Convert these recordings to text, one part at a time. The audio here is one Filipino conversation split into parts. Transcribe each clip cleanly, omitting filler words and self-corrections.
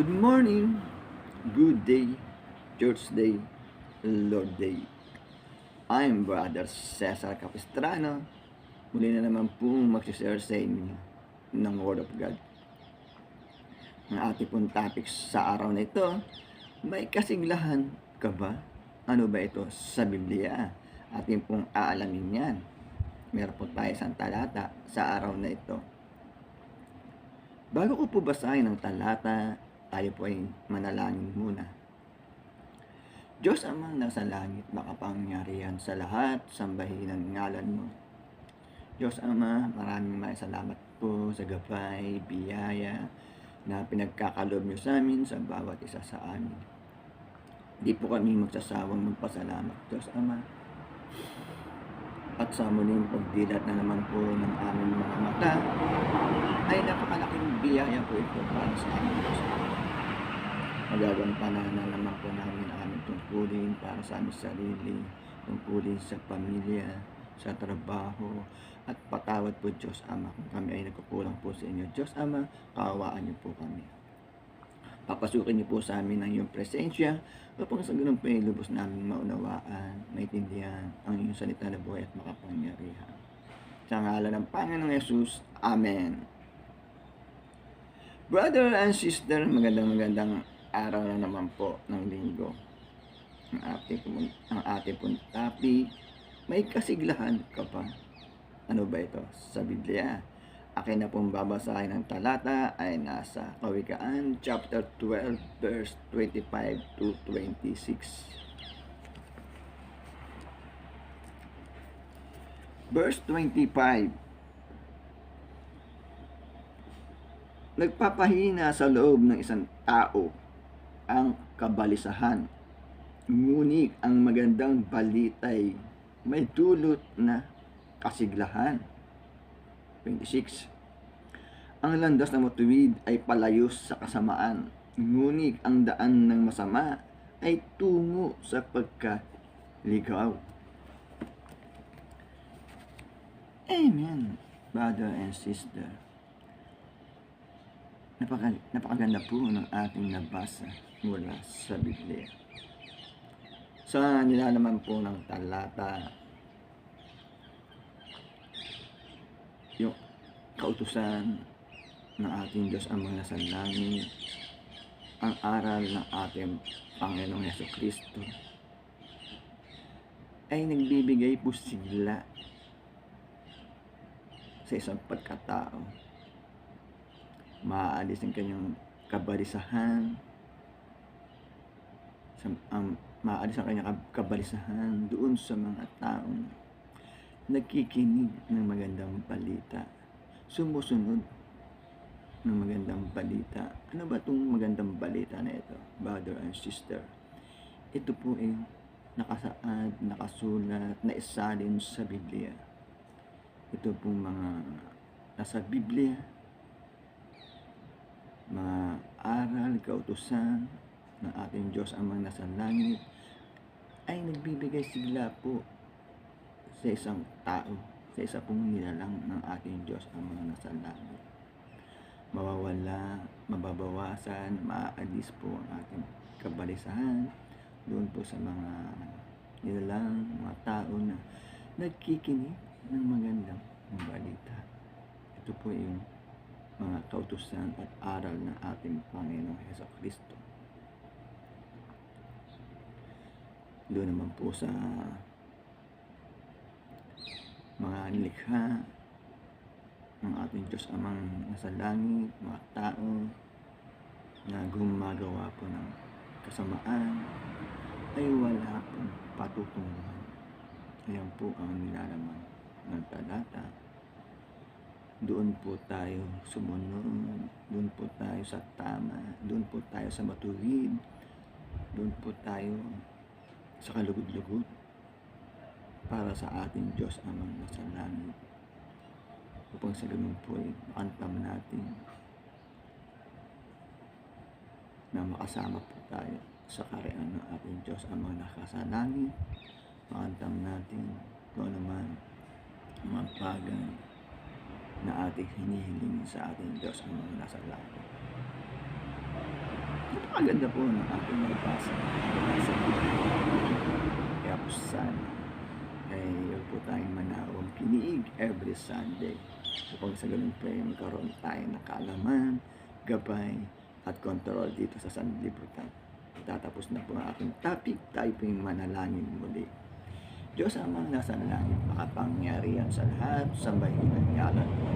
Good morning, good day, Church Day, Lord Day. I'm Brother Cesar Capistrano. Muli na naman pong magsishare sa inyo ng Word of God. Ang ating pong topic sa araw na ito, may kasiglahan ka ba? Ano ba ito sa Biblia? Ating pong aalamin yan. Meron po tayo isang talata sa araw na ito. Bago ko po basahin ang talata, tayo po ay manalangin muna. Diyos amang nasa langit, makapangyarihan sa lahat, sambahin ang ngalan mo. Diyos Ama, maraming salamat po sa gabay, biyaya na pinagkakaloob niyo sa amin sa bawat isa sa amin. Di po kami magsasawang magpasalamat, Diyos Ama. At sa muling pagdilat na naman po ng aming mga mata, ay napakalaking biyaya po ito para sa amin, Diyos Ama. Magagampanan na naman po namin aming tungkulin para sa aming sarili, tungkulin sa pamilya, sa trabaho, at patawad po Diyos Ama kung kami ay nagkukulang po sa inyo. Diyos Ama, kaawaan niyo po kami. Papasukin niyo po sa amin ang iyong presensya upang sa ganun po ay lubos namin maunawaan, maintindihan ang iyong salita na buhay at makapangyarihan. Sa ngalan ng Panginoong Yesus, Amen. Brother and sister, magandang araw na naman po ng linggo. Ang ating pong topic, may kasiglahan ka pa? Ano ba ito sa Biblia? Akin na pong babasahin ng talata ay nasa Kawikaan chapter 12 verse 25 to 26. Verse 25. Nagpapahina sa loob ng isang tao ang kabalisahan, ngunit ang magandang balita'y may dulot na kasiglahan. 26. Ang landas ng matuwid ay palayo sa kasamaan, ngunit ang daan ng masama ay tungo sa pagkaligaw. Amen, brother and sister. Napakaganda po ng ating nabasa mula sa Biblia. Sa nilalaman po ng talata, yung kautusan ng ating Diyos Amang nasa langit, ang aral ng ating Panginoong Jesucristo, ay nagbibigay po sigla sa isang pagkatao. Maaalis ang kanyang kabalisahan, maaalis ang kanyang kabalisahan doon sa mga taong nagkikinig ng magandang balita, sumusunod ng magandang balita. Ano ba itong magandang balita na ito, brother and sister? Ito po ay nakasaad, nakasulat, naisalin sa Biblia. Ito pong mga nasa Biblia, mga aral, kautusan ng ating Diyos Amang nasa langit, ay nagbibigay sigla po sa isang tao, sa isa pong nilalang ng ating Diyos Amang nasa langit. Mawawala, mababawasan, maaalis po ang ating kabalisahan doon po sa mga nilalang, mga tao na nagkikinig ng magandang balita. Ito po yung mga kautusan at aral ng ating Panginoong Jesucristo. Doon naman po sa mga nilikha ng ating Diyos Amang nasa langit, mga tao na gumagawa po ng kasamaan, ay wala pong patutunguhan. Ayan po ang nilalaman ng talata. Doon po tayo sumunod, doon po tayo sa tama, doon po tayo sa matuwid, doon po tayo sa kalugod-lugod para sa ating Diyos Amang nasa langit. Upang sa ganun po ay makantam natin na makasama po tayo sa kaharian ng ating Diyos Amang nasa langit. Makantam natin kung ano man mga bagay na ating hinihiling sa ating Diyos Amang nasa langit. Napakaganda po ng ating nabasa. Nabasa po. Kaya po sana ay huwag po tayong manawang kiniig every Sunday. Upang sa ganun po ay magkaroon tayo ng kaalaman, gabay, at control dito sa sanlibutan. Tatapos na po ang ating topic. Tayo po yung manalangin muli. Diyos amang nasa langit, makapangyarihan sa lahat, sambahin ang ngalan mo.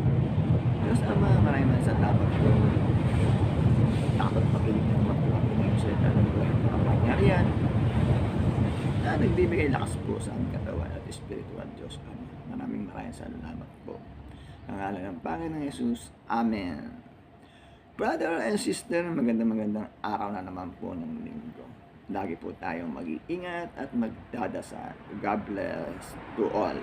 Diyos Ama, maraming salamat po. Takot pakinig ng mga Panginoon sa ito ng buhay ng makapangyarihan na nagbibigay lakas po sa aming katawan at spiritual Diyos Ama. Maraming salamat po. Ang ngalan ng Panginoon Jesus. Amen. Brother and sister, magandang araw na naman po ng linggo. Lagi po tayong mag-iingat at magdadasal. God bless to all.